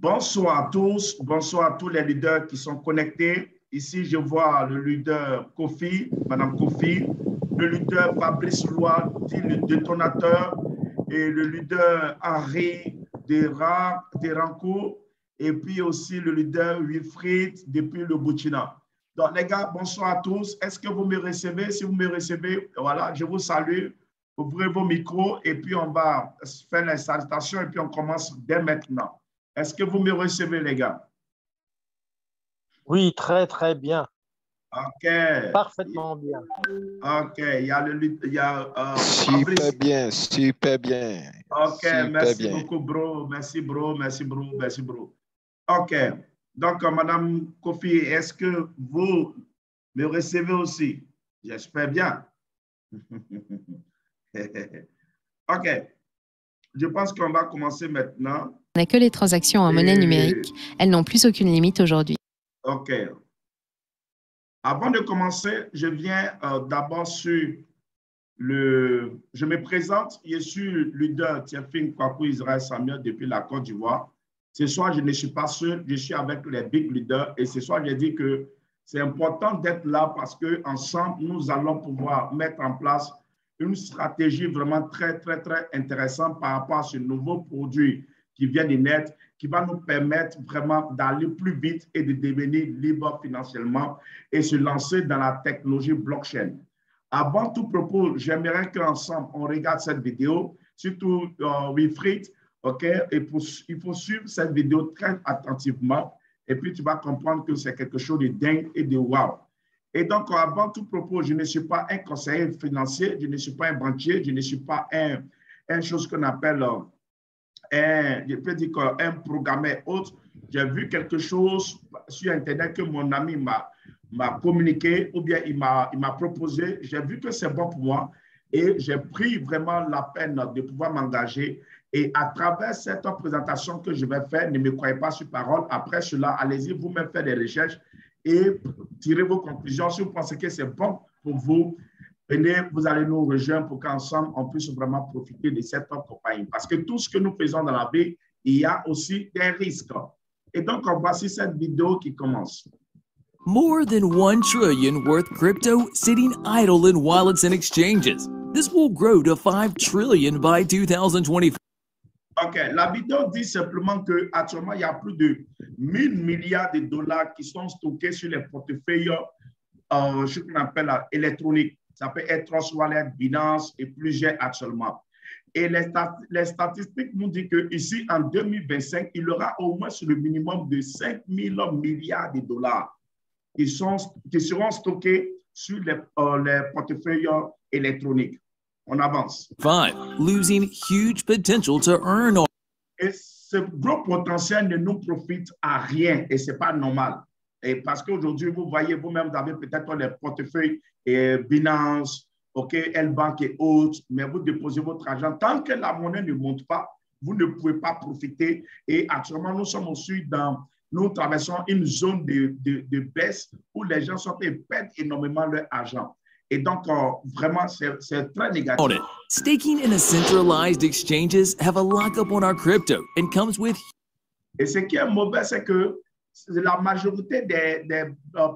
Bonsoir à tous les leaders qui sont connectés. Ici, je vois le leader Kofi, Madame Kofi, le leader Fabrice Lois, dit le détonateur, et le leader Henri Derancourt, et puis aussi le leader Wilfried depuis le Burkina. Donc, les gars, bonsoir à tous. Est-ce que vous me recevez? Si vous me recevez, voilà, je vous salue. Ouvrez vos micros et puis on va faire les salutations et puis on commence dès maintenant. Est-ce que vous me recevez, les gars? Oui, très, très bien. OK. Parfaitement bien. OK. Il y a super bien, super bien. OK. Super Merci bien. beaucoup, bro. Merci, bro. Merci, bro. Merci, bro. OK. Donc, Madame Kofi, est-ce que vous me recevez aussi? J'espère bien. OK. Je pense qu'on va commencer maintenant. On n'a que les transactions en monnaie numérique. Elles n'ont plus aucune limite aujourd'hui. OK. Avant de commencer, je viens d'abord sur le... Je me présente, je suis le leader Tiafin Kwaku Israël Samuel depuis la Côte d'Ivoire. Ce soir, je ne suis pas seul, je suis avec les big leaders et ce soir, j'ai dit que c'est important d'être là parce qu'ensemble, nous allons pouvoir mettre en place une stratégie vraiment très, très, très intéressante par rapport à ce nouveau produit qui vient de naître, qui va nous permettre vraiment d'aller plus vite et de devenir libre financièrement et se lancer dans la technologie blockchain. Avant tout propos, j'aimerais qu'ensemble, on regarde cette vidéo, surtout Wilfried, OK? Et il faut suivre cette vidéo très attentivement et puis tu vas comprendre que c'est quelque chose de dingue et de wow. Et donc, avant tout propos, je ne suis pas un conseiller financier, je ne suis pas un banquier, je ne suis pas un chose qu'on appelle, je peux dire un programmeur autre. J'ai vu quelque chose sur Internet que mon ami m'a communiqué ou bien il m'a proposé. J'ai vu que c'est bon pour moi et j'ai pris vraiment la peine de pouvoir m'engager. Et à travers cette présentation que je vais faire, ne me croyez pas sur parole. Après cela, allez-y vous-même faire des recherches et tirez vos conclusions. Si vous pensez que c'est bon pour vous, venez, vous allez nous rejoindre pour qu'ensemble, on puisse vraiment profiter de cette compagnie. Parce que tout ce que nous faisons dans la vie, il y a aussi des risques. Et donc, voici cette vidéo qui commence. More than 1 trillion worth crypto sitting idle in wallets and exchanges. This will grow to 5 trillion by 2024. OK. La vidéo dit simplement qu'actuellement, il y a plus de 1000 milliards de dollars qui sont stockés sur les portefeuilles, ce qu'on appelle électroniques. Ça peut être Trust Wallet, Binance et plusieurs actuellement. Et les statistiques nous disent qu'ici, en 2025, il y aura au moins le minimum de 5 000 milliards de dollars qui seront stockés sur les portefeuilles électroniques. On avance. 5. Losing huge potential to earn. Et ce gros potentiel ne nous profite à rien et ce n'est pas normal. Et parce qu'aujourd'hui, vous voyez, vous-même, vous avez peut-être les portefeuilles Binance, OK, L-Bank et autres, mais vous déposez votre argent. Tant que la monnaie ne monte pas, vous ne pouvez pas profiter. Et actuellement, nous traversons une zone de baisse où les gens perdent énormément leur argent. Et donc, vraiment, c'est très négatif. Staking in a centralized exchanges have a lockup on our crypto and comes with... Et ce qui est mauvais, c'est que la majorité des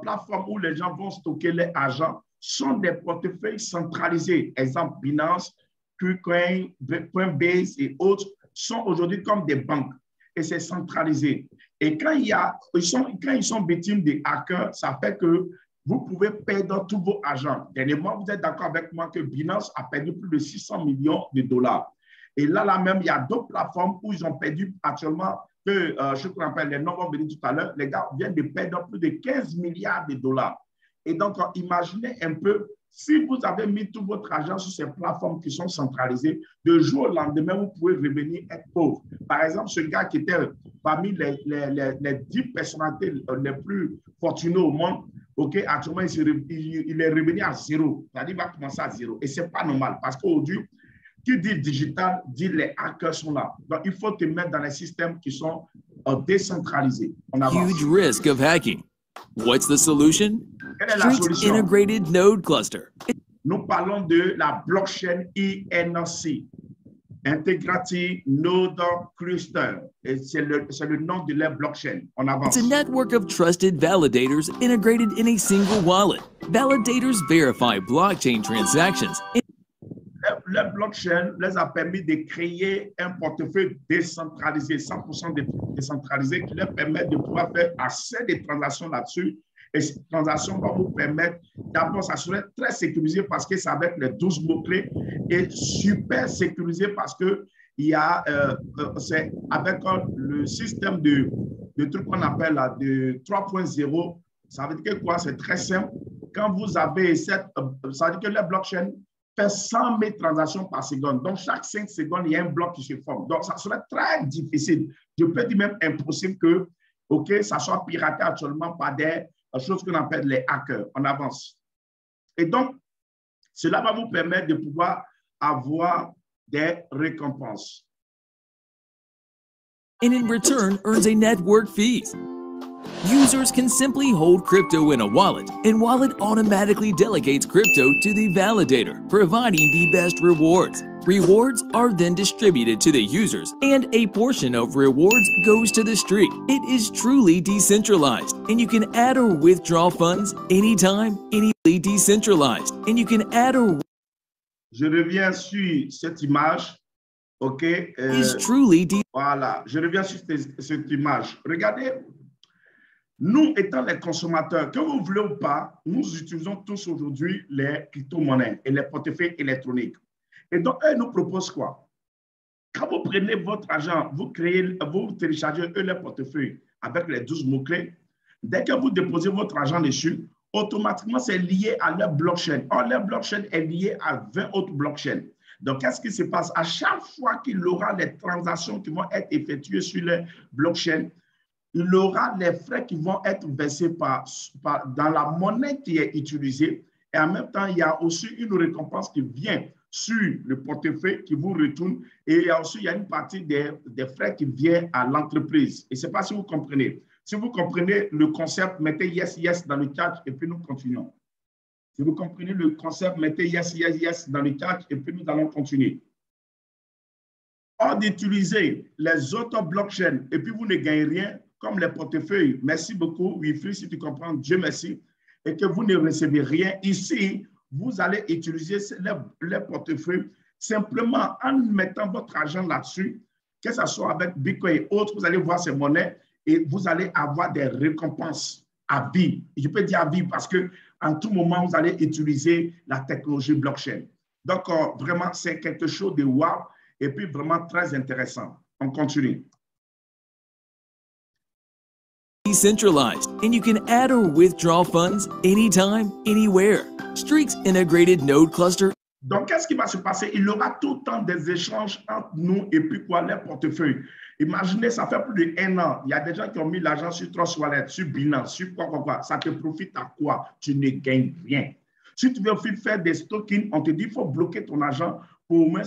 plateformes où les gens vont stocker leur argent sont des portefeuilles centralisés. Exemple, Binance, KuCoin, Coinbase et autres sont aujourd'hui comme des banques. Et c'est centralisé. Et quand ils sont victimes des hackers, ça fait que vous pouvez perdre tout vos argent. Dernièrement, vous êtes d'accord avec moi que Binance a perdu plus de 600 millions de dollars. Et là même, il y a d'autres plateformes où ils ont perdu actuellement, ce qu'on appelle les noms, on va dit tout à l'heure, les gars viennent de perdre plus de 15 milliards de dollars. Et donc, imaginez un peu, si vous avez mis tout votre argent sur ces plateformes qui sont centralisées, de jour au lendemain, vous pouvez revenir être pauvre. Par exemple, ce gars qui était parmi les 10 personnalités les plus fortunées au monde, OK, actuellement, il est revenu à zéro. C'est-à-dire qu'il va commencer à zéro. Et ce n'est pas normal parce qu'aujourd'hui, qui dit digital, dit les hackers sont là. Donc, il faut te mettre dans les systèmes qui sont décentralisés. On avance. Huge risk of hacking. What's the solution? Quelle est la solution? Integrated node cluster. Nous parlons de la blockchain INC. Integrity Node Cluster. Et c'est le nom de leur blockchain. On avance. It's a network of trusted validators integrated in a single wallet. Validators verify blockchain transactions. La blockchain les a permis de créer un portefeuille décentralisé, 100% décentralisé, qui leur permet de pouvoir faire assez de transactions là-dessus. Et ces transactions vont vous permettre d'abord s'assurer très sécurisé parce que c'est avec les 12 mots-clés et super sécurisé parce que c'est avec le système de truc qu'on appelle là, de 3.0. Ça veut dire que quoi? C'est très simple. Quand vous avez ça veut dire que la blockchain fait 100 000 transactions par seconde. Donc, chaque 5 secondes, il y a un bloc qui se forme. Donc, ça serait très difficile. Je peux dire même impossible que, ça soit piraté actuellement par des choses qu'on appelle les hackers. On avance. Et donc, cela va vous permettre de pouvoir avoir des récompenses. And in return, earns a network fees. Users can simply hold crypto in a wallet, and wallet automatically delegates crypto to the validator, providing the best rewards. Rewards are then distributed to the users, and a portion of rewards goes to the street. It is truly decentralized, and you can add or withdraw funds anytime, anywhere. Decentralized, and you can add or. Je reviens sur cette image. OK. Is truly voilà, je reviens sur cette image. Regardez. Nous, étant les consommateurs, que vous voulez ou pas, nous utilisons tous aujourd'hui les crypto-monnaies et les portefeuilles électroniques. Et donc, eux nous proposent quoi? Quand vous prenez votre argent, vous téléchargez les portefeuilles avec les 12 mots-clés. Dès que vous déposez votre argent dessus, automatiquement, c'est lié à leur blockchain. Or, leur blockchain est lié à 20 autres blockchains. Donc, qu'est-ce qui se passe? À chaque fois qu'il aura des transactions qui vont être effectuées sur les blockchains, il aura les frais qui vont être versés dans la monnaie qui est utilisée. Et en même temps, il y a aussi une récompense qui vient sur le portefeuille qui vous retourne. Et il y a aussi une partie des frais qui viennent à l'entreprise. Et je ne sais pas si vous comprenez. Si vous comprenez le concept, mettez yes, yes dans le chat et puis nous continuons. Si vous comprenez le concept, mettez yes, yes, yes dans le chat et puis nous allons continuer. Hors d'utiliser les autres blockchains et puis vous ne gagnez rien, comme les portefeuilles, merci beaucoup, Wilfried, si tu comprends, Dieu merci, et que vous ne recevez rien, ici, vous allez utiliser les portefeuilles simplement en mettant votre argent là-dessus, que ce soit avec Bitcoin et autres, vous allez voir ces monnaies et vous allez avoir des récompenses à vie. Je peux dire à vie parce qu'en tout moment, vous allez utiliser la technologie blockchain. Donc, vraiment, c'est quelque chose de wow et puis vraiment très intéressant. On continue. Decentralized, and you can add or withdraw funds anytime, anywhere. Streaks integrated node cluster. Donc, qu'est-ce qui va se passer? Il y aura tout le temps des échanges entre nous et puis quoi, les portefeuilles. Imaginez, ça fait plus d'1 an. Il y a des gens qui ont mis l'argent sur Trust Wallet, sur Binance, sur quoi. Ça te profite à quoi? Tu ne gagnes rien. Si tu veux faire des stockings, on te dit qu'il faut bloquer ton argent pour au moins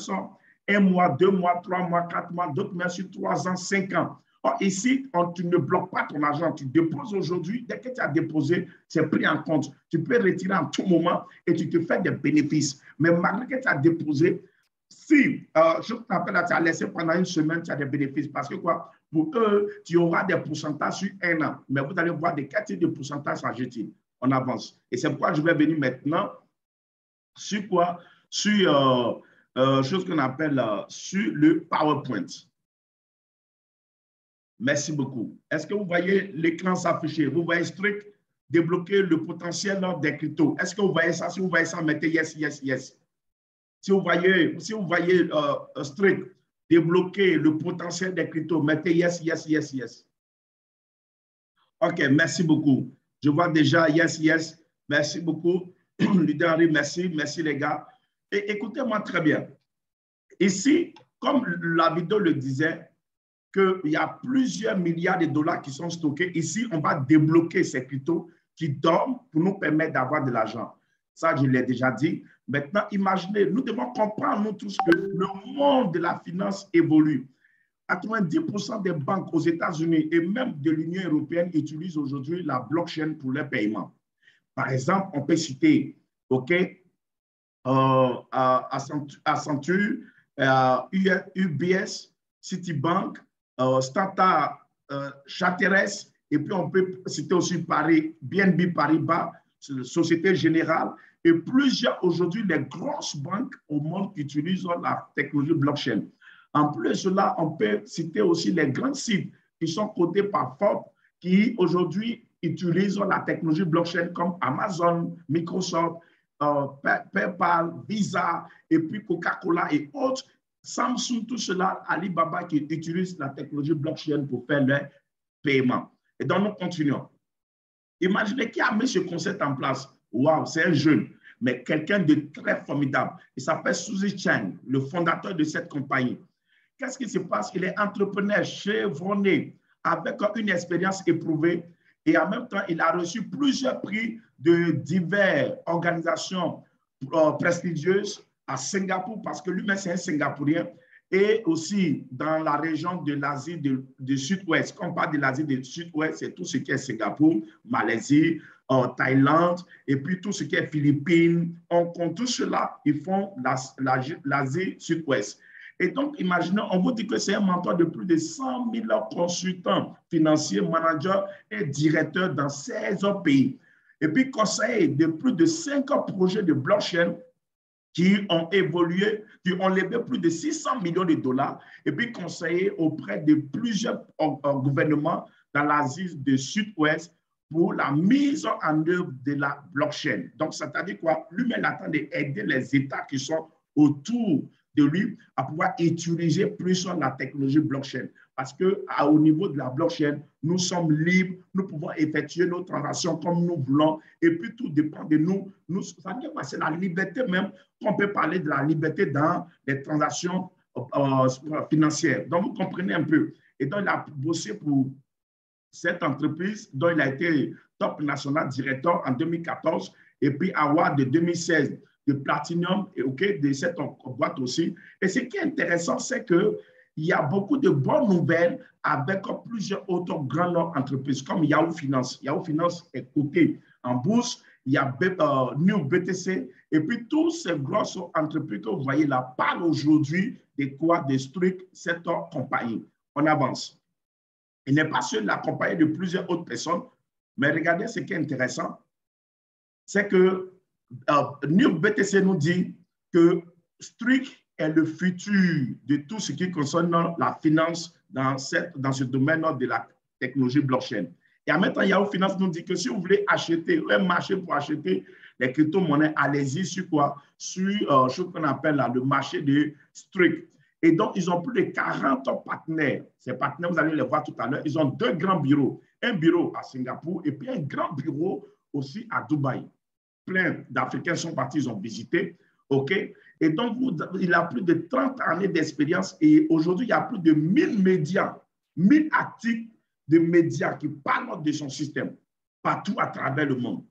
1 mois, 2 mois, 3 mois, 4 mois, d'autres même sur 3 ans, 5 ans. Or, ici, tu ne bloques pas ton argent. Tu déposes aujourd'hui. Dès que tu as déposé, c'est pris en compte. Tu peux retirer en tout moment et tu te fais des bénéfices. Mais malgré que tu as déposé, si je t'appelle, tu as laissé pendant 1 semaine, tu as des bénéfices. Parce que quoi? Pour eux, tu auras des pourcentages sur 1 an. Mais vous allez voir des quartiers de pourcentages ajoutés. On avance. Et c'est pourquoi je vais venir maintenant sur quoi? Sur chose qu'on appelle sur le PowerPoint. Merci beaucoup. Est-ce que vous voyez l'écran s'afficher? Vous voyez Strict débloquer le potentiel des cryptos. Est-ce que vous voyez ça? Si vous voyez ça, mettez yes, yes, yes. Si vous voyez Strict débloquer le potentiel des cryptos, mettez yes, yes, yes, yes. OK, merci beaucoup. Je vois déjà yes, yes. Merci beaucoup. Leader Henry, merci. Merci les gars. Et écoutez-moi très bien. Ici, comme la vidéo le disait, qu'il y a plusieurs milliards de dollars qui sont stockés. Ici, on va débloquer ces cryptos qui dorment pour nous permettre d'avoir de l'argent. Ça, je l'ai déjà dit. Maintenant, imaginez, nous devons comprendre, nous tous, que le monde de la finance évolue. 90% des banques aux États-Unis et même de l'Union européenne utilisent aujourd'hui la blockchain pour les paiements. Par exemple, on peut citer Accenture, UBS, Citibank, Standard Charteres, et puis on peut citer aussi BNP Paribas, Société Générale, et plusieurs aujourd'hui les grosses banques au monde qui utilisent la technologie blockchain. En plus de cela, on peut citer aussi les grands sites qui sont cotés par Forbes qui aujourd'hui utilisent la technologie blockchain comme Amazon, Microsoft, PayPal, Visa, et puis Coca-Cola et autres. Samsung, tout cela, Alibaba qui utilise la technologie blockchain pour faire leurs paiements. Et donc, nous continuons. Imaginez qui a mis ce concept en place. Waouh, c'est un jeune, mais quelqu'un de très formidable. Il s'appelle Suzy Chang, le fondateur de cette compagnie. Qu'est-ce qui se passe? Il est entrepreneur chevronné, avec une expérience éprouvée. Et en même temps, il a reçu plusieurs prix de diverses organisations prestigieuses à Singapour, parce que lui-même, c'est un Singapourien, et aussi dans la région de l'Asie du Sud-Ouest. Quand on parle de l'Asie du Sud-Ouest, c'est tout ce qui est Singapour, Malaisie, Thaïlande, et puis tout ce qui est Philippines, Hong Kong, tout cela, ils font l'Asie Sud-Ouest. Et donc, imaginez, on vous dit que c'est un mentor de plus de 100 000 consultants financiers, managers et directeurs dans 16 pays. Et puis, conseiller de plus de 5 projets de blockchain qui ont évolué, qui ont levé plus de 600 millions de dollars, et puis conseiller auprès de plusieurs gouvernements dans l'Asie du Sud-Ouest pour la mise en œuvre de la blockchain. Donc, c'est-à-dire quoi? Lui-même, il attend d'aider les États qui sont autour de lui à pouvoir utiliser plus la technologie blockchain. Parce qu'au niveau de la blockchain, nous sommes libres, nous pouvons effectuer nos transactions comme nous voulons, et puis tout dépend de nous. C'est la liberté même, qu'on peut parler de la liberté dans les transactions financières. Donc, vous comprenez un peu. Et donc, il a bossé pour cette entreprise dont il a été top national directeur en 2014, et puis award de 2016 de Platinum, et de cette boîte aussi. Et ce qui est intéressant, c'est qu'il y a beaucoup de bonnes nouvelles avec plusieurs autres grandes entreprises, comme Yahoo Finance. Yahoo Finance est coté en bourse, il y a New BTC, et puis toutes ces grosses entreprises que vous voyez là parlent aujourd'hui de quoi détruire cette compagnie. On avance. Il n'est pas seul accompagné de plusieurs autres personnes, mais regardez ce qui est intéressant, c'est que New BTC nous dit que Strict est le futur de tout ce qui concerne la finance dans ce domaine de la technologie blockchain. Et en même temps, Yahoo Finance nous dit que si vous voulez acheter un marché pour acheter les crypto-monnaies, allez-y sur quoi? Sur ce qu'on appelle là, le marché de Strict. Et donc, ils ont plus de 40 partenaires. Ces partenaires, vous allez les voir tout à l'heure, ils ont 2 grands bureaux. Un bureau à Singapour et puis un grand bureau aussi à Dubaï. Plein d'Africains sont partis, ils ont visité. OK? Et donc, il a plus de 30 années d'expérience et aujourd'hui, il y a plus de 1000 médias, 1000 articles de médias qui parlent de son système partout à travers le monde.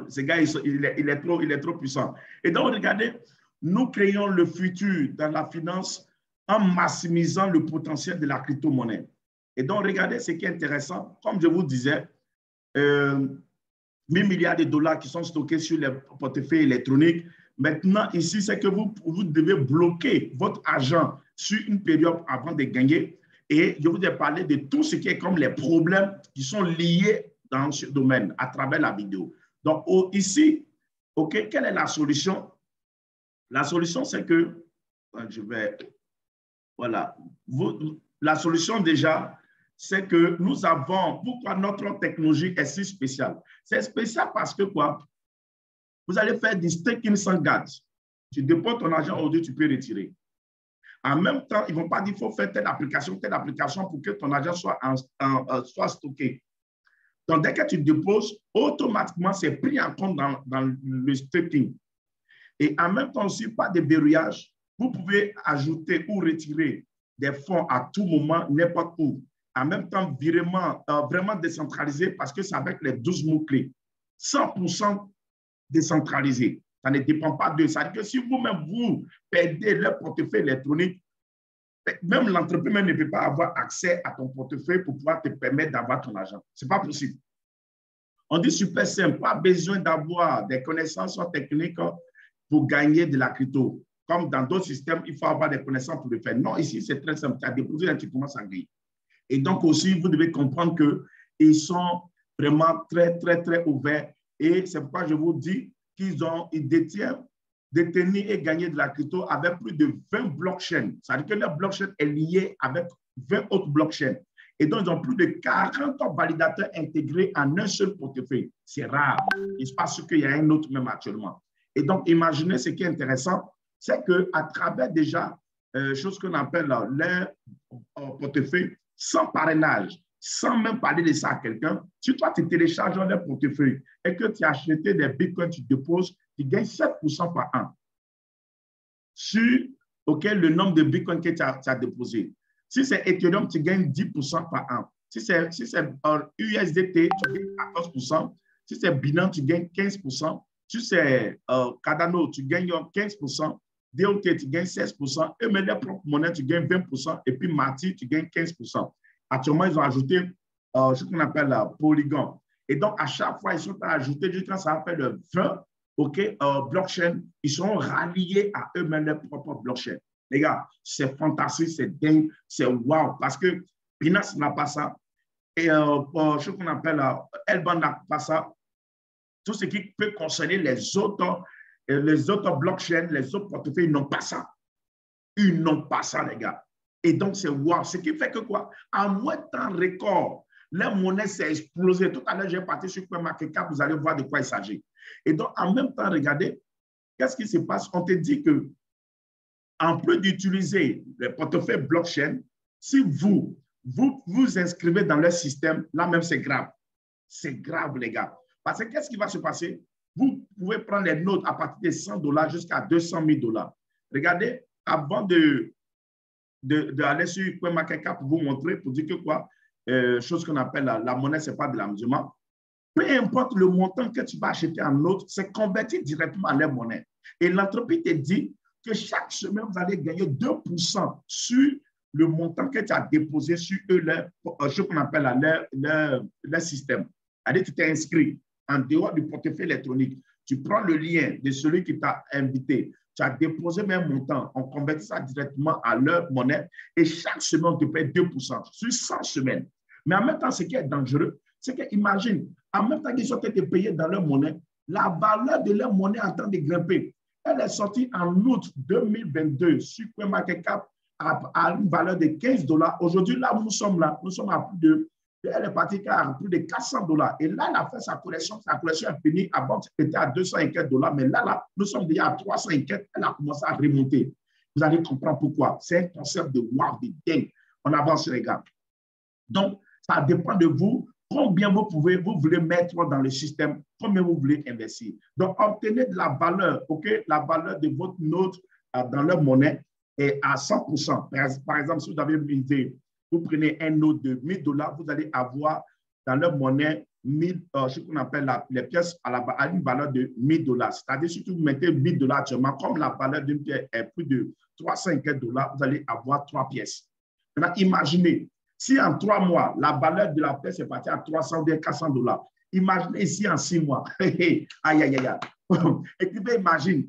Ce gars, il est trop puissant. Et donc, regardez, nous créons le futur dans la finance en maximisant le potentiel de la crypto-monnaie. Et donc, regardez ce qui est intéressant. Comme je vous disais, 1000 milliards de dollars qui sont stockés sur les portefeuilles électroniques. Maintenant, ici, c'est que vous devez bloquer votre argent sur une période avant de gagner. Et je vous ai parlé de tout ce qui est comme les problèmes qui sont liés dans ce domaine à travers la vidéo. Donc, ici, OK, quelle est la solution? La solution, c'est que, voilà, la solution déjà, c'est que nous avons, pourquoi notre technologie est si spéciale? C'est spécial parce que quoi? Vous allez faire du staking sans garde. Tu déposes ton argent aujourd'hui, tu peux retirer. En même temps, ils ne vont pas dire qu'il faut faire telle application pour que ton argent soit stocké. Donc, dès que tu déposes, automatiquement, c'est pris en compte dans le staking. Et en même temps aussi, pas de verrouillage. Vous pouvez ajouter ou retirer des fonds à tout moment, n'importe où. En même temps, vraiment décentralisé parce que c'est avec les 12 mots-clés. 100% décentralisé. Ça ne dépend pas d'eux. Ça veut dire que si vous-même, vous perdez le portefeuille électronique, même l'entreprise ne peut pas avoir accès à ton portefeuille pour pouvoir te permettre d'avoir ton argent. Ce n'est pas possible. On dit super simple, pas besoin d'avoir des connaissances techniques pour gagner de la crypto. comme dans d'autres systèmes, il faut avoir des connaissances pour le faire. Non, ici, c'est très simple. Tu as déposé, là, tu commences à gagner. Et donc aussi, vous devez comprendre qu'ils sont vraiment très, très, très ouverts. Et c'est pourquoi je vous dis qu'ils détiennent, détenir et gagner de la crypto avec plus de 20 blockchains. C'est-à-dire que leur blockchain est lié avec 20 autres blockchains. Et donc, ils ont plus de 40 validateurs intégrés en un seul portefeuille. C'est rare. Il se passe qu'il y a un autre même actuellement. Et donc, imaginez ce qui est intéressant, c'est qu'à travers déjà, chose qu'on appelle leur portefeuille, sans parrainage, sans même parler de ça à quelqu'un, si toi, tu télécharges leur portefeuille et que tu as acheté des bitcoins, tu déposes, tu gagnes 7% par an sur le nombre de bitcoins que tu as déposé. Si c'est Ethereum, tu gagnes 10% par an. Si c'est USDT, tu gagnes 14%. Si c'est Binance, tu gagnes 15%. Si c'est Cardano, tu gagnes 15%. DOT, tu gagnes 16%. Et même les propres monnaies, tu gagnes 20%. Et puis Marty, tu gagnes 15%. Actuellement, ils ont ajouté ce qu'on appelle Polygon. Et donc, à chaque fois, ils sont ajoutés, quand ça va faire le 20 blockchain, ils seront ralliés à eux-mêmes leur propre blockchain. Les gars, c'est fantastique, c'est dingue, c'est wow. Parce que Binance n'a pas ça. Et ce qu'on appelle Elband n'a pas ça. Tout ce qui peut concerner les autres blockchains, les autres portefeuilles, ils n'ont pas ça. Ils n'ont pas ça, les gars. Et donc, c'est wow. Ce qui fait que quoi? En moins de temps record, la monnaie s'est explosée. Tout à l'heure, j'ai parti sur CoinMarketCap, vous allez voir de quoi il s'agit. Et donc, en même temps, regardez, qu'est-ce qui se passe? On te dit que, en plus d'utiliser le portefeuille blockchain, si vous inscrivez dans leur système, là même, c'est grave. C'est grave, les gars. Parce que qu'est-ce qui va se passer? Vous pouvez prendre les notes à partir de $100 jusqu'à $200,000. Regardez, avant d'aller sur CoinMarketCap pour vous montrer, pour dire que quoi, chose qu'on appelle la monnaie, ce n'est pas de l'amusement. Peu importe le montant que tu vas acheter en notes, c'est converti directement à leur monnaie. Et l'entreprise te dit que chaque semaine, vous allez gagner 2% sur le montant que tu as déposé sur eux, ce qu'on appelle leur système. C'est-à-dire que tu t'es inscrit en dehors du portefeuille électronique. Tu prends le lien de celui qui t'a invité. Tu as déposé même montant. On convertit ça directement à leur monnaie. Et chaque semaine, on te paye 2% sur 100 semaines. Mais en même temps, ce qui est dangereux, c'est qu'imagine, en même temps qu'ils sont été payés dans leur monnaie, la valeur de leur monnaie est en train de grimper. Elle est sortie en août 2022 sur CoinMarketCap à une valeur de $15. Aujourd'hui, là où nous sommes à plus de, elle est partie à plus de $400. Et là, elle a fait sa collection est finie. Avant, c'était à $204, mais là, nous sommes déjà à $304. Elle a commencé à remonter. Vous allez comprendre pourquoi. C'est un concept de wow, de dingue. On avance, les gars. Donc, ça dépend de vous. Combien vous voulez mettre dans le système, combien vous voulez investir. Donc, obtenez de la valeur, la valeur de votre note dans leur monnaie est à 100%. Par exemple, si vous avez une idée, vous prenez un note de $1000, vous allez avoir dans leur monnaie ce qu'on appelle les pièces à une valeur de $1000. C'est-à-dire, si vous mettez $1000 actuellement, comme la valeur d'une pièce est plus de $304, vous allez avoir 3 pièces. Maintenant, imaginez, si en 3 mois, la valeur de la pièce est partie à $300, imaginez ici en 6 mois. Aïe, aïe, aïe, aïe. Écrivez, imagine.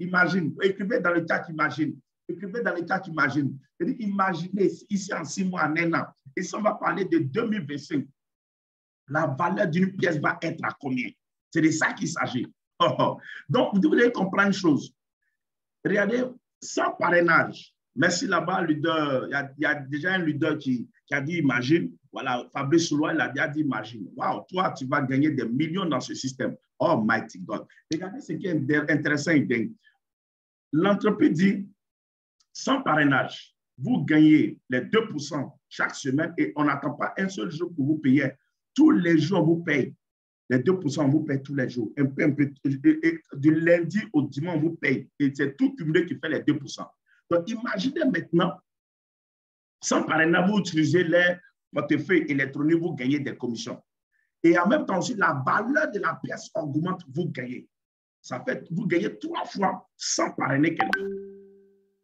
Écrivez dans le chat, imagine. Écrivez dans le chat, imagine. Imaginez ici en 6 mois, en 1 an. Et si on va parler de 2025, la valeur d'une pièce va être à combien? C'est de ça qu'il s'agit. Donc, vous devez comprendre une chose. Regardez, sans parrainage, merci là-bas, leader. Il y a déjà un leader qui a dit imagine. Voilà, Fabrice Soulois, il a déjà dit imagine. Waouh, toi, tu vas gagner des millions dans ce système. Oh, mighty God. Regardez ce qui est intéressant et dingue. L'entreprise dit sans parrainage, vous gagnez les 2% chaque semaine et on n'attend pas un seul jour pour vous payer. Tous les jours, on vous paye. Les 2%, on vous paye tous les jours. Du lundi au dimanche, on vous paye. Et c'est tout cumulé qui fait les 2%. Donc, imaginez maintenant, sans parrainage, vous utilisez les portefeuilles électroniques, vous gagnez des commissions. Et en même temps aussi, la valeur de la pièce augmente, vous gagnez. Ça fait, vous gagnez 3 fois sans parrainer quelqu'un.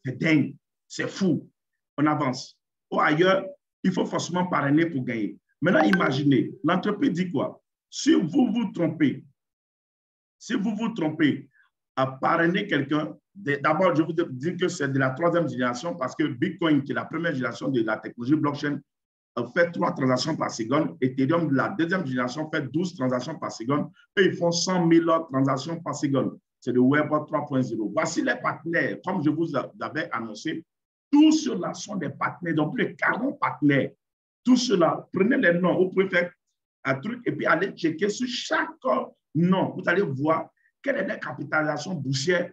C'est dingue, c'est fou. On avance. Ou ailleurs, il faut forcément parrainer pour gagner. Maintenant, imaginez, l'entreprise dit quoi? Si vous vous trompez, à parrainer quelqu'un. D'abord, je vous dis que c'est de la 3e génération parce que Bitcoin, qui est la première génération de la technologie blockchain, fait 3 transactions par seconde. Ethereum, la 2e génération, fait 12 transactions par seconde. Eux, ils font 100 000 transactions par seconde. C'est le Web 3.0. Voici les partenaires, comme je vous avais annoncé. Tous ceux-là sont des partenaires, donc plus de 40 partenaires. Tous ceux-là, prenez les noms, vous pouvez faire un truc et puis aller checker sur chaque nom. Vous allez voir quelle est la capitalisation boursière,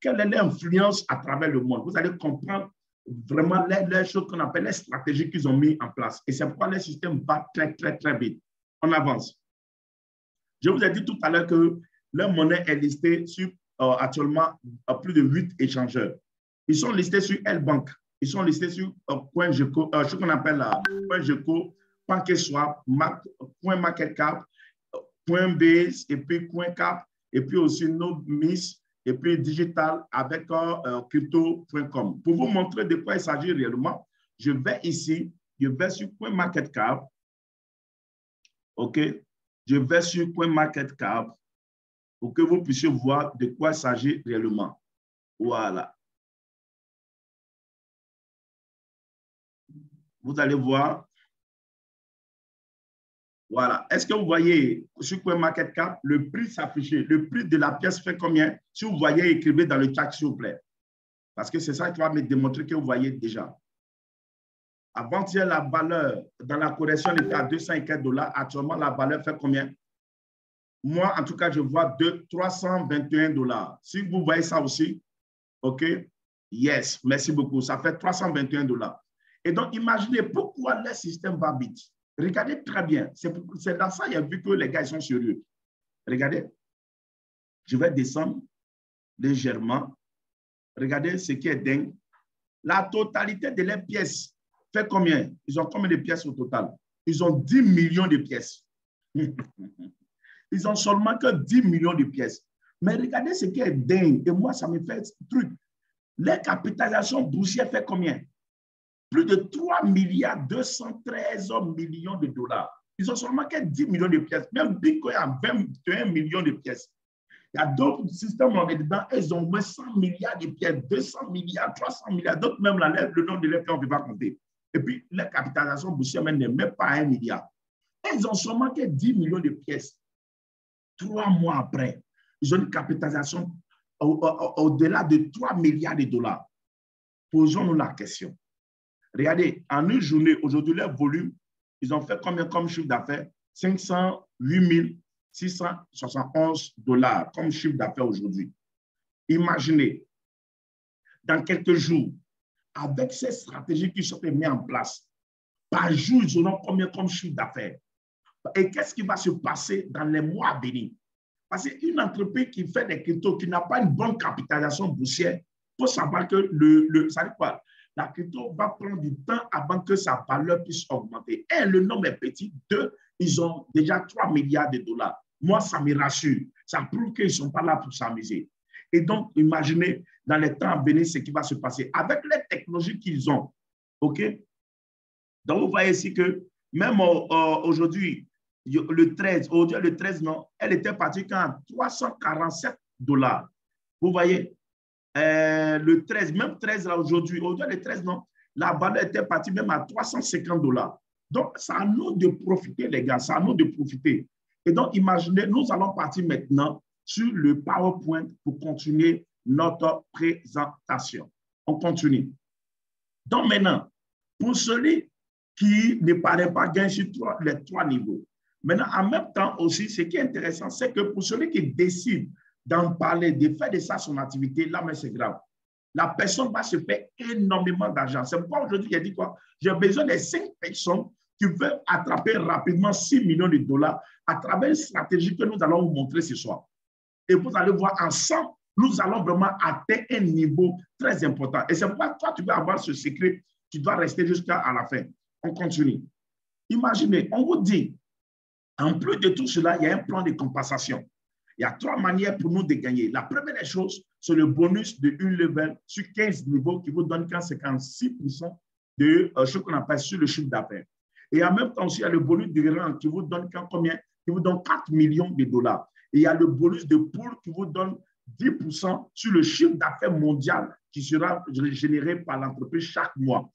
quelle est l'influence à travers le monde. Vous allez comprendre vraiment les choses qu'on appelle les stratégies qu'ils ont mis en place. Et c'est pourquoi le système va très, très, très vite. On avance. Je vous ai dit tout à l'heure que leur monnaie est listée sur actuellement plus de 8 échangeurs. Ils sont listés sur L-Bank. Ils sont listés sur CoinGecko, ce qu'on appelle CoinGecko, PancakeSwap, CoinMarketCap, Coinbase, et puis CoinCap, et puis aussi NodeMiss, et puis Digital avec crypto.com. Pour vous montrer de quoi il s'agit réellement, je vais ici, je vais sur CoinMarketCap. OK? Je vais sur CoinMarketCap pour que vous puissiez voir de quoi il s'agit réellement. Voilà. Vous allez voir. Voilà. Est-ce que vous voyez sur CoinMarketCap, le prix s'affiche? Le prix de la pièce fait combien? Si vous voyez, écrivez dans le chat, s'il vous plaît. Parce que c'est ça qui va me démontrer que vous voyez déjà. Avant-hier, la valeur dans la correction était à 204 $. Actuellement, la valeur fait combien? Moi, en tout cas, je vois 321 $. Si vous voyez ça aussi, OK? Yes, merci beaucoup. Ça fait 321 $. Et donc, imaginez pourquoi le système va vite. Regardez très bien. C'est dans ça qu'il y a vu que les gars ils sont sérieux. Regardez. Je vais descendre légèrement. Regardez ce qui est dingue. La totalité de les pièces fait combien? Ils ont combien de pièces au total? Ils ont 10 millions de pièces. Ils ont seulement que 10 millions de pièces. Mais regardez ce qui est dingue. Et moi, ça me fait ce truc. Les capitalisations boursières fait combien? Plus de 3 213 millions de $. Ils ont seulement que 10 millions de pièces. Même Bitcoin a 21 millions de pièces. Il y a d'autres systèmes où on est dedans, ils ont moins 100 milliards de pièces, 200 milliards, 300 milliards, d'autres même le nom de l'effet, on ne peut pas compter. Et puis, la capitalisation boursière n'est même pas 1 milliard. Ils ont seulement que 10 millions de pièces. 3 mois après, ils ont une capitalisation au-delà de 3 milliards de $. Posons-nous la question. Regardez, en une journée, aujourd'hui, leur volume, ils ont fait combien comme chiffre d'affaires? 508 671 $ comme chiffre d'affaires aujourd'hui. Imaginez, dans quelques jours, avec ces stratégies qui sont mises en place, par jour, ils auront combien comme chiffre d'affaires? Et qu'est-ce qui va se passer dans les mois à venir? Parce qu'une entreprise qui fait des cryptos, qui n'a pas une bonne capitalisation boursière, il faut savoir que ça dit quoi? La crypto va prendre du temps avant que sa valeur puisse augmenter. Un, le nombre est petit. 2, ils ont déjà 3 milliards de $. Moi, ça me rassure. Ça prouve qu'ils ne sont pas là pour s'amuser. Et donc, imaginez dans les temps à venir ce qui va se passer avec les technologies qu'ils ont. OK? Donc, vous voyez ici que même aujourd'hui, le 13, non, elle était partie à 347 $. Vous voyez? Le 13, même 13 là aujourd'hui, le 13, non, la valeur était partie même à 350 $. Donc, c'est à nous de profiter, les gars, c'est à nous de profiter. Et donc, imaginez, nous allons partir maintenant sur le PowerPoint pour continuer notre présentation. On continue. Donc, maintenant, pour celui qui ne paraît pas gagner sur les 3 niveaux, maintenant, en même temps aussi, ce qui est intéressant, c'est que pour celui qui décide d'en parler, de faire de ça son activité, là, mais c'est grave. La personne va se faire énormément d'argent. C'est pourquoi aujourd'hui, il a dit quoi? J'ai besoin de 5 personnes qui veulent attraper rapidement 6 millions de $, à travers une stratégie que nous allons vous montrer ce soir. Et vous allez voir ensemble, nous allons vraiment atteindre un niveau très important. Et c'est pourquoi toi, tu veux avoir ce secret, tu dois rester jusqu'à la fin. On continue. Imaginez, on vous dit, en plus de tout cela, il y a un plan de compensation. Il y a 3 manières pour nous de gagner. La première des choses, c'est le bonus de 1 level sur 15 niveaux qui vous donne 56% de ce qu'on appelle sur le chiffre d'affaires. Et en même temps aussi, il y a le bonus de rang qui vous donne combien? Qui vous donne 4 millions de $. Et il y a le bonus de pool qui vous donne 10% sur le chiffre d'affaires mondial qui sera généré par l'entreprise chaque mois.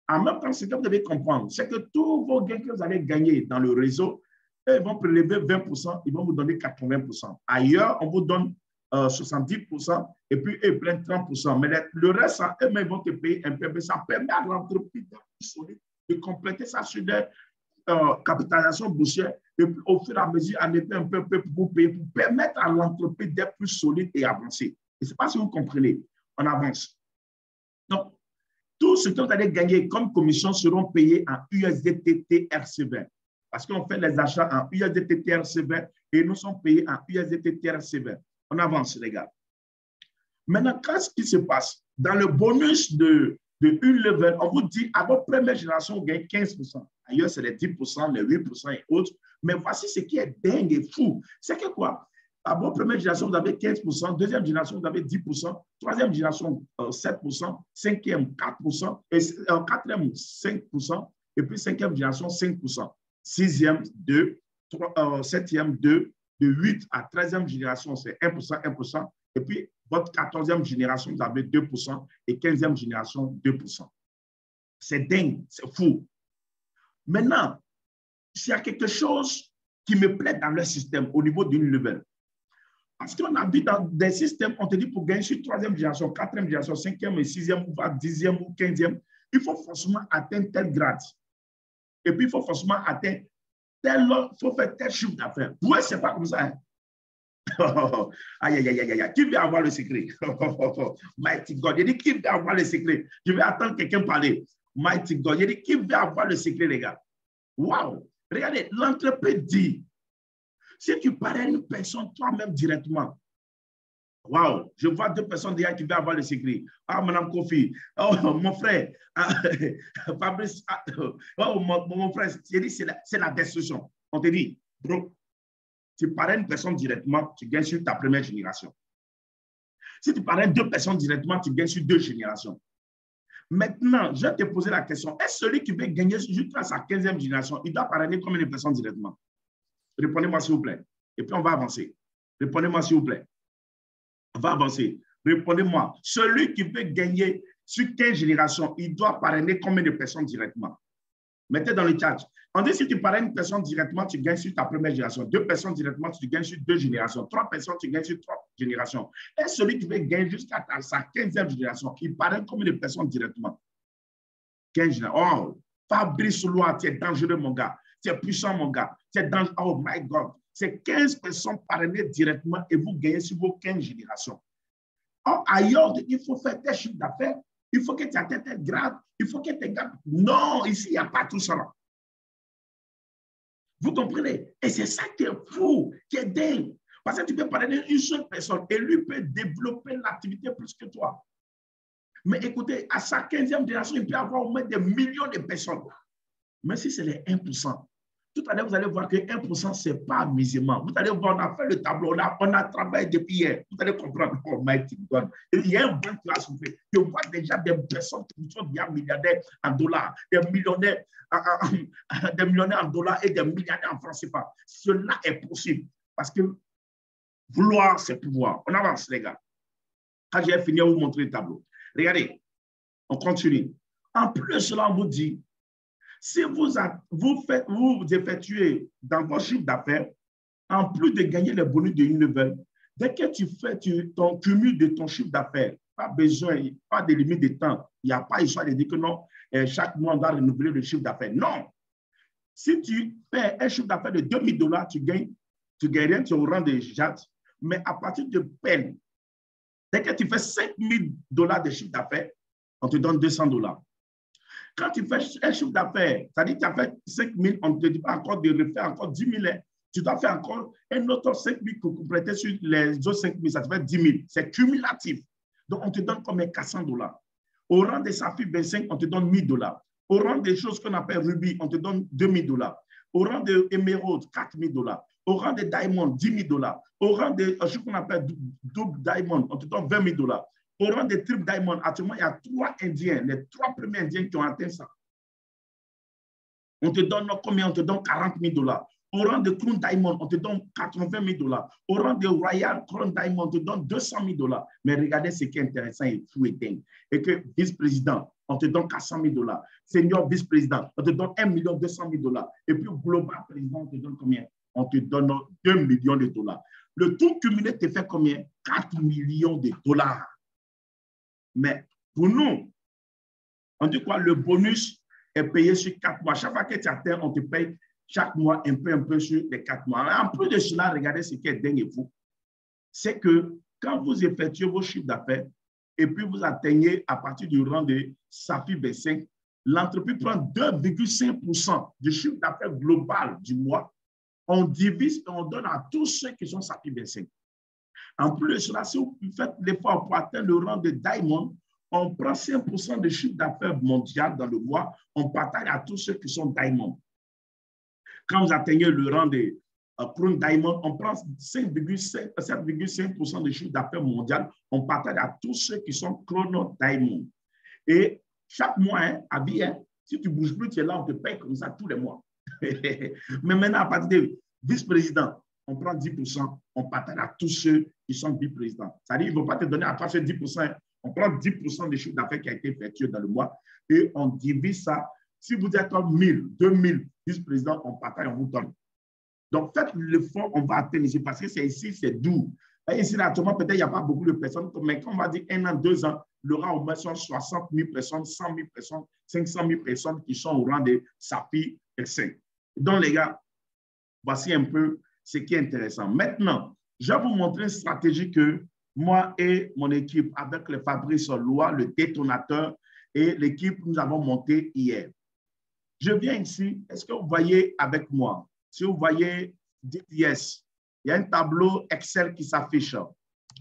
En même temps, ce que vous devez comprendre, c'est que tous vos gains que vous allez gagner dans le réseau, eux, ils vont prélever 20%, ils vont vous donner 80%. Ailleurs, on vous donne 70% et puis eux, ils prennent 30%. Mais le reste, eux-mêmes vont te payer un peu. Mais ça permet à l'entreprise de compléter ça sur des capitalisations boursières et puis au fur et à mesure, en effet, un peu pour payer, pour permettre à l'entreprise d'être plus solide et avancer. Je ne sais pas si vous comprenez. On avance. Donc, tout ce que vous allez gagner comme commission seront payés en USDT TRC20. Parce qu'on fait les achats en USDT TRC20 et nous sommes payés en USDT TRC20. On avance, les gars. Maintenant, qu'est-ce qui se passe? Dans le bonus de une level, on vous dit, à votre première génération, vous gagnez 15%. Ailleurs, c'est les 10%, les 8% et autres. Mais voici ce qui est dingue et fou. C'est que quoi? À votre première génération, vous avez 15%. Deuxième génération, vous avez 10%. Troisième génération, 7%. Cinquième, 4%. Et quatrième, 5%. Et puis cinquième génération, 5%. Sixième, 2. Septième, 2. De 8 à 13e génération, c'est 1%, 1%. Et puis, votre 14e génération, vous avez 2%. Et 15e génération, 2%. C'est dingue, c'est fou. Maintenant, s'il y a quelque chose qui me plaît dans le système au niveau d'une level, parce qu'on a vu dans des systèmes, on te dit pour gagner sur 3e génération, 4e génération, 5e et 6e, ou 10e ou 15e, il faut forcément atteindre tel grade. Et puis, il faut forcément atteindre il faut faire tel chiffre d'affaires. Oui, ce n'est pas comme ça. Hein? Aïe, aïe, aïe, aïe. Qui veut avoir le secret? Mighty God. Il dit qui veut avoir le secret? Je vais attendre quelqu'un parler. Mighty God. Il dit qui veut avoir le secret, les gars? Waouh! Regardez, l'entreprise dit si tu parraines une personne toi-même directement, waouh, je vois 2 personnes déjà qui veulent avoir le secret. Ah, Madame Kofi, oh, mon frère, Fabrice, oh, mon frère, c'est la destruction. On te dit, bro, tu parraines une personne directement, tu gagnes sur ta première génération. Si tu parraines 2 personnes directement, tu gagnes sur 2 générations. Maintenant, je vais te poser la question, est-ce celui qui veut gagner jusqu'à sa 15e génération, il doit parrainer combien de personnes directement? Répondez-moi s'il vous plaît. Et puis on va avancer. Répondez-moi s'il vous plaît. On va avancer. Répondez-moi. Celui qui veut gagner sur 15 générations, il doit parrainer combien de personnes directement? Mettez dans le chat. On dit si tu parraines une personne directement, tu gagnes sur ta première génération. 2 personnes directement, tu gagnes sur 2 générations. 3 personnes, tu gagnes sur 3 générations. Et celui qui veut gagner jusqu'à sa 15e génération, il parraine combien de personnes directement? 15 générations. Oh, Fabrice Loire, tu es dangereux, mon gars. Tu es puissant, mon gars. Tu es dangereux. Oh my God. C'est 15 personnes parrainées directement et vous gagnez sur vos 15 générations. Or, ailleurs, il faut faire tes chiffres d'affaires, il faut que tu atteignes tes grades, il faut que tu gardes. Non, ici, il n'y a pas tout ça. Vous comprenez? Et c'est ça qui est fou, qui est dingue. Parce que tu peux parrainer une seule personne et lui peut développer l'activité plus que toi. Mais écoutez, à sa 15e génération, il peut avoir au moins des millions de personnes. Mais si c'est les 1%, tout à l'heure, vous allez voir que 1%, ce n'est pas amusement. Vous allez voir, on a fait le tableau, on a travaillé depuis hier. Vous allez comprendre. Oh, mighty God. Il y a un banc qui va souffrir. Je vois déjà des personnes qui sont déjà milliardaires en dollars, des millionnaires en dollars et des milliardaires en francs CFA. Cela est possible parce que vouloir, c'est pouvoir. On avance, les gars. Quand j'ai fini, je vais vous montrer le tableau. Regardez, on continue. En plus de cela, on vous dit, si vous effectuez dans vos chiffres d'affaires, en plus de gagner les bonus de une level, dès que tu fais ton cumul de ton chiffre d'affaires, pas besoin, pas de limite de temps. Il n'y a pas histoire de dire que non, chaque mois on doit renouveler le chiffre d'affaires. Non. Si tu fais un chiffre d'affaires de $2000, tu gagnes rien, tu es au rang de JAT. Mais à partir de peine, dès que tu fais $5000 de chiffre d'affaires, on te donne $200. Quand tu fais un chiffre d'affaires, c'est-à-dire que tu as fait 5 000, on ne te dit pas encore de refaire encore 10 000. Tu dois faire encore un autre 5 000 pour compléter sur les autres 5 000, ça te fait 10 000. C'est cumulatif. Donc, on te donne combien? $400. Au rang des Saphir 25, on te donne $1000. Au rang des choses qu'on appelle Ruby, on te donne $2000. Au rang de Emerald, $4000. Au rang des Diamond, $10 000. Au rang de ce qu'on appelle Double Diamond, on te donne $20 000. Au rang des Triple Diamond, actuellement, il y a 3 Indiens, les 3 premiers Indiens qui ont atteint ça. On te donne combien? On te donne $40 000. Au rang de Crown Diamond, on te donne 80 000 $. Au rang de Royal Crown Diamond, on te donne 200 000 $. Mais regardez ce qui est intéressant et fou et dingue. Et que vice-président, on te donne 400 000 $. Senior vice-président, on te donne 1 200 000 $. Et puis global président, on te donne combien? On te donne 2 millions de $. Le tout cumulé te fait combien? 4 millions de $. Mais pour nous, on dit quoi? Le bonus est payé sur 4 mois. Chaque fois que tu atteins, on te paye chaque mois un peu sur les 4 mois. En plus de cela, regardez ce qui est dingue et fou. C'est que quand vous effectuez vos chiffres d'affaires et puis vous atteignez à partir du rang de SAFI B5, l'entreprise prend 2,5% du chiffre d'affaires global du mois. On divise et on donne à tous ceux qui sont SAFI B5. En plus de cela, si vous faites l'effort pour atteindre le rang de Diamond, on prend 5% du chiffre d'affaires mondial dans le mois, on partage à tous ceux qui sont Diamond. Quand vous atteignez le rang de Crown Diamond, on prend 7,5% du chiffre d'affaires mondial, on partage à tous ceux qui sont Chrono Diamond. Et chaque mois, hein, à vie, hein, si tu ne bouges plus, tu es là, on te paye comme ça tous les mois. Mais maintenant, à partir de vice-président, on prend 10%, on partage à tous ceux qui sont vice-présidents. C'est-à-dire qu'ils ne vont pas te donner à partir de 10%, on prend 10% des chiffres d'affaires qui a été effectué dans le mois et on divise ça. Si vous êtes comme 1000, 2000 vice-présidents, on partage, on vous donne. Donc, faites l'effort, on va atteindre ici parce que c'est ici, c'est doux. Et ici, naturellement, peut-être il n'y a pas beaucoup de personnes, mais quand on va dire 1 an, 2 ans, le rang au moins sont 60 000 personnes, 100 000 personnes, 500 000 personnes qui sont au rang de SAFI X5. Donc, les gars, voici un peu ce qui est intéressant. Maintenant, je vais vous montrer une stratégie que moi et mon équipe, avec le Fabrice Loa, le détonateur, et l'équipe, nous avons monté hier. Je viens ici, est-ce que vous voyez avec moi? Si vous voyez, dites yes. Il y a un tableau Excel qui s'affiche.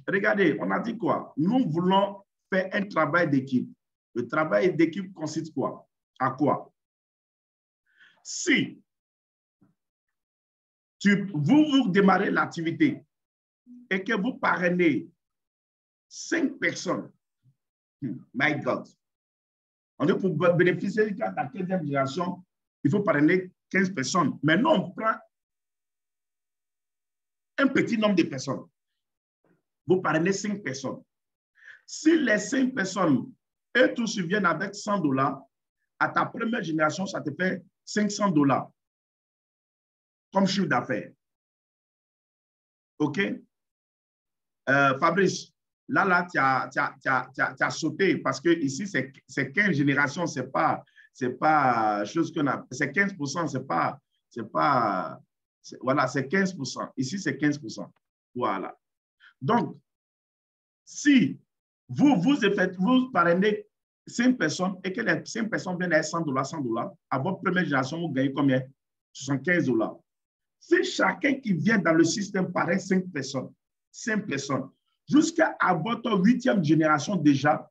Regardez, on a dit quoi? Nous voulons faire un travail d'équipe. Le travail d'équipe consiste quoi? À quoi? Si vous démarrez l'activité et que vous parrainez 5 personnes, my God, on dit pour bénéficier de la 15e génération, il faut parrainer 15 personnes. Mais nous, on prend un petit nombre de personnes. Vous parrainez 5 personnes. Si les 5 personnes, eux tous viennent avec $100, à ta première génération, ça te fait $500 comme chiffre d'affaires. OK? Fabrice, là, tu as sauté parce que ici, c'est 15 générations, c'est pas chose qu'on a. C'est 15%, voilà, c'est 15%. Ici, c'est 15%. Voilà. Donc, si vous parrainez 5 personnes et que les 5 personnes viennent à $100, $100, à votre première génération, vous gagnez combien? $75. Si chacun qui vient dans le système parraine 5 personnes, jusqu'à votre 8e génération déjà,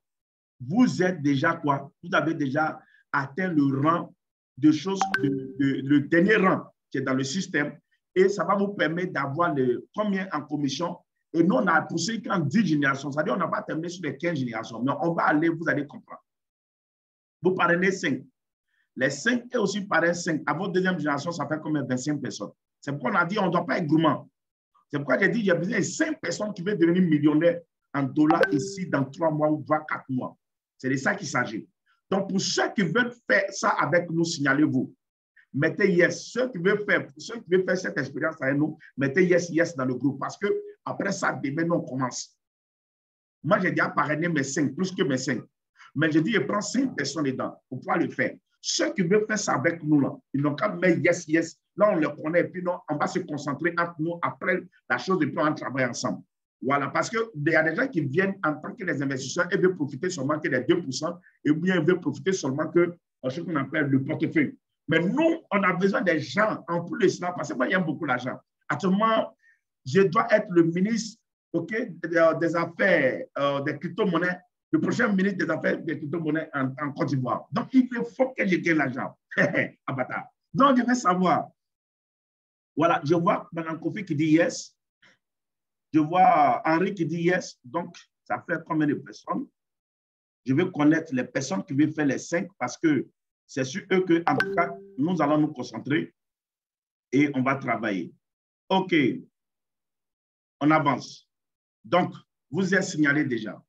vous êtes déjà quoi? Vous avez déjà atteint le rang de choses, le dernier rang qui est dans le système et ça va vous permettre d'avoir le combien en commission. Et nous, on a poussé qu'en 10 générations, c'est-à-dire on n'a pas terminé sur les 15 générations, mais on va aller, vous allez comprendre. Vous parrainez 5. Les 5 et aussi parrainent 5. À votre deuxième génération, ça fait combien? 25 personnes. C'est pourquoi on a dit on ne doit pas être gourmand. C'est pourquoi j'ai dit il y a besoin de 5 personnes qui veulent devenir millionnaires en dollars ici dans 3 mois ou 4 mois. C'est de ça qu'il s'agit. Donc, pour ceux qui veulent faire ça avec nous, signalez-vous. Mettez yes. Ceux qui veulent faire cette expérience avec nous, mettez yes dans le groupe. Parce que après ça, demain, nous, on commence. Moi, j'ai déjà parrainé mes 5, plus que mes 5. Mais j'ai dit, je prends 5 personnes dedans pour pouvoir le faire. Ceux qui veulent faire ça avec nous, là, ils n'ont qu'à mettre yes. Là, on le connaît, et puis non, on va se concentrer entre nous après la chose, et puis on travaille ensemble. Voilà, parce qu'il y a des gens qui viennent en tant que les investisseurs et veulent profiter seulement que les 2%, et bien ils veulent profiter seulement que ce qu'on appelle le portefeuille. Mais nous, on a besoin des gens en plus de cela, parce que moi, j'aime beaucoup l'argent. Actuellement, je dois être le ministre des Affaires des crypto-monnaies, le prochain ministre des Affaires des crypto-monnaies en Côte d'Ivoire. Donc, il faut que je gagne l'argent. Abata. Donc, je vais savoir. Voilà, je vois Mme Kofi qui dit yes. Je vois Henri qui dit yes. Donc, ça fait combien de personnes? Je veux connaître les personnes qui veulent faire les 5 parce que c'est sur eux que, en tout cas, nous allons nous concentrer. et on va travailler. OK, on avance. Donc, vous êtes signalé déjà.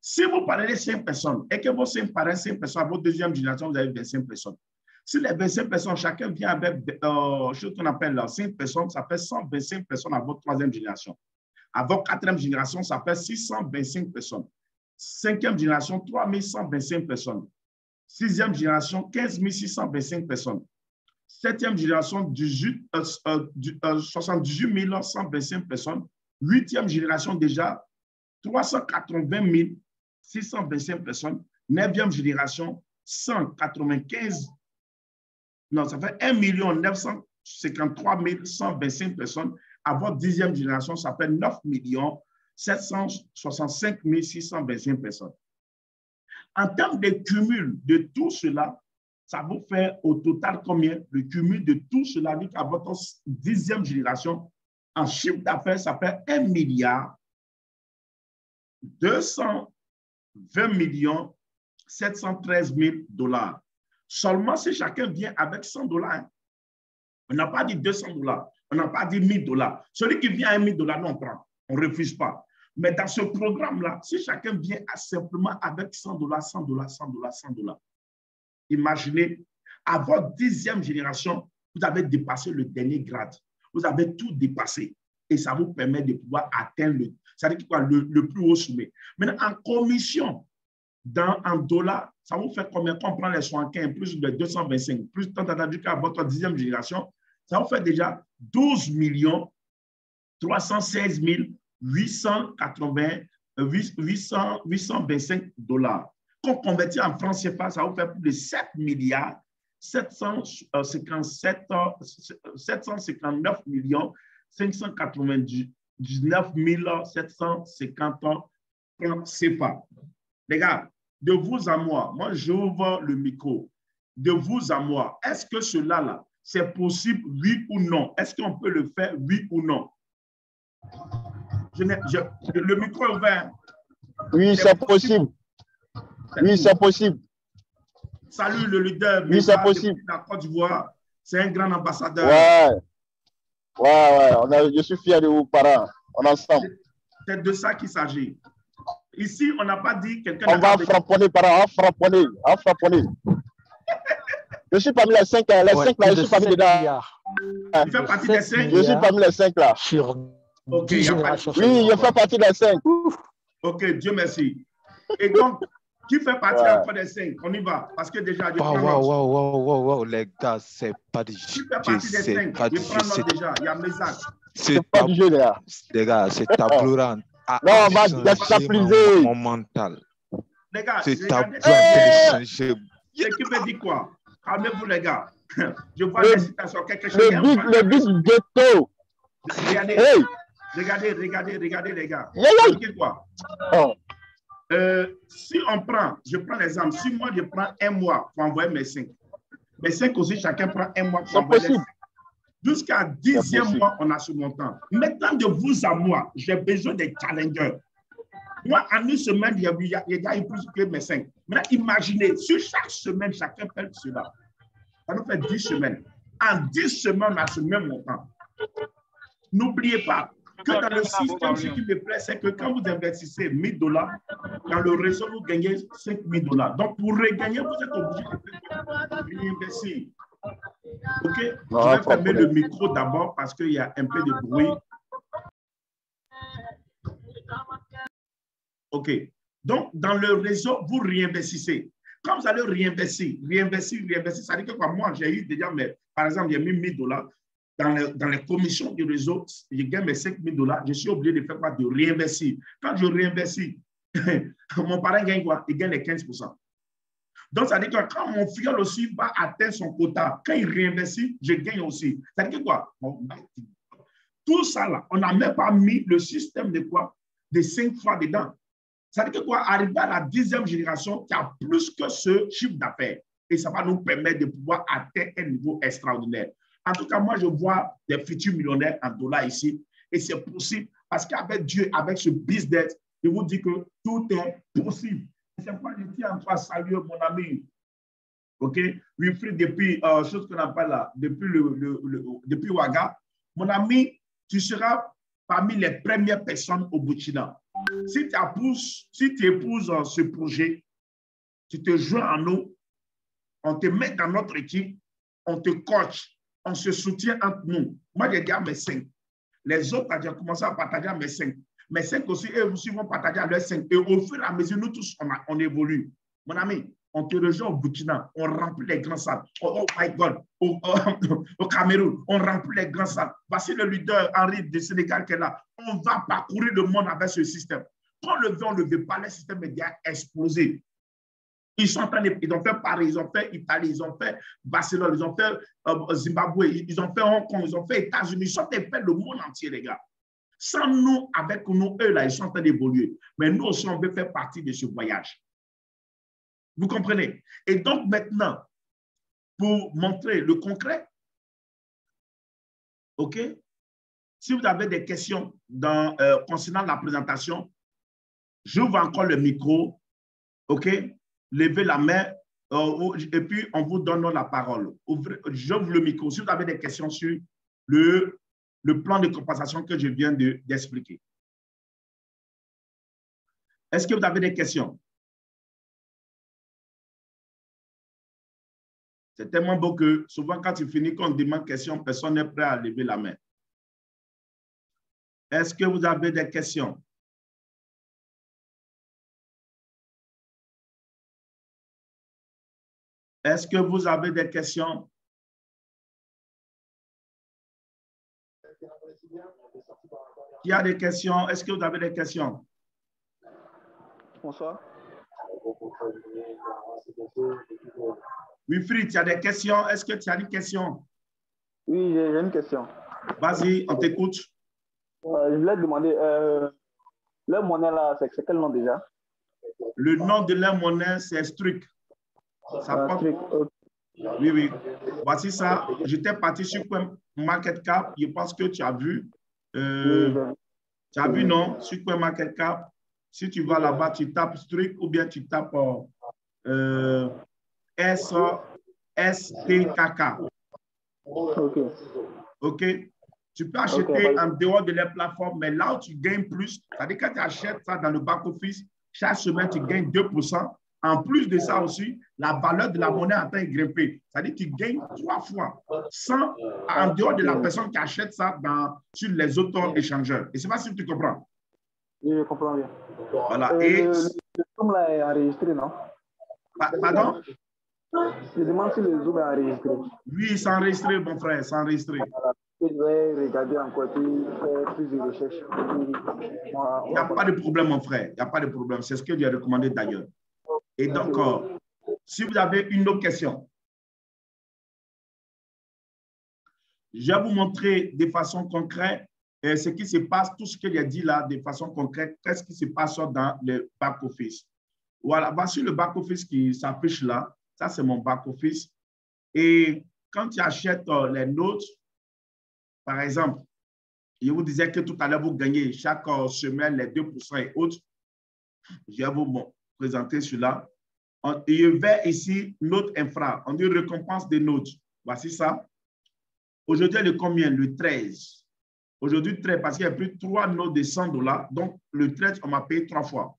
Si vous parlez de 5 personnes et que vos 5 parrains, 5 personnes, à votre deuxième génération, vous avez 25 personnes. Si les 25 personnes, chacun vient avec ce qu'on appelle 5 personnes, ça fait 125 personnes à votre troisième génération. À votre quatrième génération, ça fait 625 personnes. Cinquième génération, 3125 personnes. Sixième génération, 15 625 personnes. Septième génération, 78 125 personnes. Huitième génération déjà, 380 625 personnes. Neuvième génération, 195. Non, ça fait 1 953 125 personnes. À votre dixième génération, ça fait 9 765 625 personnes. En termes de cumul de tout cela, ça vous fait au total combien? Le cumul de tout cela, à votre dixième génération, en chiffre d'affaires, ça fait 1 220 713 000 $. Seulement si chacun vient avec 100 $. Hein. On n'a pas dit 200 $, on n'a pas dit 1 000 $. Celui qui vient à 1 000 $, non, on prend, on ne refuse pas. Mais dans ce programme-là, si chacun vient simplement avec 100 $, 100 $, 100 $, 100 $, imaginez, à votre dixième génération, vous avez dépassé le dernier grade. Vous avez tout dépassé. Et ça vous permet de pouvoir atteindre le plus haut sommet. Maintenant, en commission, en dollars, ça vous fait combien? Quand on prend les 75 plus de 225, plus tant qu'à votre dixième génération, ça vous fait déjà 12 316 825 $. Quand on convertit en francs CFA, ça vous fait plus de 7 759 599 750 francs CFA. Les gars, de vous à moi j'ouvre le micro. De vous à moi, est-ce que cela là, c'est possible, oui ou non? Est-ce qu'on peut le faire, oui ou non? Le micro est ouvert. Oui, c'est possible. Oui, c'est possible. Salut le leader. Oui, c'est possible. La Côte d'Ivoire, c'est un grand ambassadeur. Ouais. Je suis fier de vos parents. On est ensemble. C'est de ça qu'il s'agit. Ici, on n'a pas dit quelqu'un. On va frapponner, parents. On va frapponner. Je suis parmi les 5 là. Les 5 là, je suis parmi dedans. Tu fais partie des 5? Je suis parmi les 5 là. Ok, oui, je fais partie des 5. Ok, Dieu merci. Et donc, qui fait partie encore des 5? On y va. Parce que déjà, je prends wow, les gars, c'est pas du jeu. Qui fait partie des 5? Je prends déjà. Il y a Mésac. C'est pas du jeu, les gars. Les gars, c'est tableau rang. Non, on va déstabiliser. Mon mental. Les gars, c'est tableau téléchargé. L'équipe dit quoi? Calmez-vous, les gars. Je vois des citations. Quelque chose. Le but ghetto. Regardez, les gars. Quoi? Si on prend, je prends l'exemple, si moi je prends 1 mois pour envoyer mes 5, mes 5 aussi, chacun prend 1 mois pour envoyer les 5. Jusqu'à 10e mois, on a ce montant. Maintenant, de vous à moi, j'ai besoin des challengers. Moi, en une semaine, il y a déjà plus que mes 5. Maintenant, imaginez, sur chaque semaine, chacun fait cela. Ça nous fait 10 semaines. En 10 semaines, on a ce même montant. N'oubliez pas que dans le système, ce qui me plaît, c'est que quand vous investissez 1 000 $, dans le réseau, vous gagnez 5 000 $. Donc, pour regagner, vous êtes obligé de réinvestir. OK? Je vais fermer le micro d'abord parce qu'il y a un peu de bruit. OK. Donc, dans le réseau, vous réinvestissez. Quand vous allez réinvestir, ça veut dire que moi, j'ai eu déjà, par exemple, j'ai mis 1 000 $. Dans les commissions du réseau, je gagne mes 5 000 $. Je suis obligé de faire quoi? De réinvestir. Quand je réinvestis, mon parent gagne quoi? Il gagne les 15%. Donc, ça veut dire que quand mon filleul aussi va atteindre son quota, quand il réinvestit, je gagne aussi. Ça veut dire quoi? Tout ça là, on n'a même pas mis le système de quoi? De 5 fois dedans. Ça veut dire quoi? Arriver à la 10e génération qui a plus que ce chiffre d'affaires. Et ça va nous permettre de pouvoir atteindre un niveau extraordinaire. En tout cas, moi, je vois des futurs millionnaires en dollars ici. Et c'est possible parce qu'avec Dieu, avec ce business, je vous dis que tout est possible. C'est pourquoi je tiens à toi saluer mon ami OK? Wilfried, depuis, chose qu'on appelle là, depuis, depuis Ouaga, mon ami, tu seras parmi les premières personnes au Burkina. Si tu épouses ce projet, tu te joins à nous, on te met dans notre équipe, on te coach, on se soutient entre nous. Moi, j'ai dit à mes 5. Les autres, j'ai commencé à partager à mes 5. Mes 5 aussi, eux aussi vont partager à leurs 5. Et au fur et à mesure, nous tous, on évolue. Mon ami, on te rejoint au Burkina, on remplit les grands salles. Oh my God, au Cameroun, on remplit les grands salles. Voici le leader Henri du Sénégal qui est là. On va parcourir le monde avec ce système. Quand le veut, on ne le veut pas, le système est déjà explosé. Ils sont en train de, ils ont fait Paris, ils ont fait Italie, ils ont fait Barcelone, ils ont fait Zimbabwe, ils ont fait Hong Kong, ils ont fait États-Unis, ils sont en train de faire le monde entier, les gars. Sans nous, avec nous, eux, là, ils sont en train d'évoluer. Mais nous aussi, on veut faire partie de ce voyage. Vous comprenez? Et donc, maintenant, pour montrer le concret, OK? Si vous avez des questions concernant la présentation, j'ouvre encore le micro, OK? Levez la main et puis on vous donne la parole. J'ouvre le micro. Si vous avez des questions sur le plan de compensation que je viens d'expliquer. Est-ce que vous avez des questions? C'est tellement beau que souvent, quand tu finis, quand on demande question, personne n'est prêt à lever la main. Est-ce que vous avez des questions? Est-ce que vous avez des questions? Qui a des questions? Est-ce que vous avez des questions? Bonsoir. Wilfried, tu as des questions? Est-ce que tu as une question? Oui, j'ai une question. Vas-y, on t'écoute. Je voulais demander, leur monnaie là, c'est quel nom déjà? Le nom de leur monnaie, c'est Struc. Oui, oui. Voici ça. J'étais parti sur CoinMarketCap. Je pense que tu as vu. Tu as vu, non? Sur CoinMarketCap. Si tu vas là-bas, tu tapes Struc ou bien tu tapes STKK. OK. OK? Tu peux acheter en dehors de la plateforme, mais là où tu gagnes plus, c'est-à-dire quand tu achètes ça dans le back-office, chaque semaine, tu gagnes 2%. En plus de ça aussi, la valeur de la monnaie est en train de grimper. C'est-à-dire que tu gagnes 3 fois en dehors de la personne qui achète ça sur les autres échangeurs. Et je ne sais pas si tu comprends. Oui, je comprends bien. Voilà. Et le Zoom là est enregistré, non? Pardon? Je demande si le Zoom est enregistré. Oui, c'est enregistré, mon frère, c'est enregistré. Je vais regarder encore faire plus de recherches. Il n'y a pas de problème, mon frère. Il n'y a pas de problème. C'est ce que j'ai recommandé d'ailleurs. Et donc, si vous avez une autre question, je vais vous montrer de façon concrète ce qui se passe, tout ce que j'ai dit là, de façon concrète, qu'est-ce qui se passe dans le back-office. Voilà, voici le back-office qui s'affiche là. Ça, c'est mon back-office. Et quand tu achètes les notes, par exemple, je vous disais que tout à l'heure, vous gagnez chaque semaine les 2% et autres. Je vais vous présenter cela. Je vais ici, note infra. On dit récompense des notes. Voici ça. Aujourd'hui, le combien? Le 13. Aujourd'hui, 13, parce qu'il y a plus de 3 notes de $100. Donc, le 13, on m'a payé 3 fois.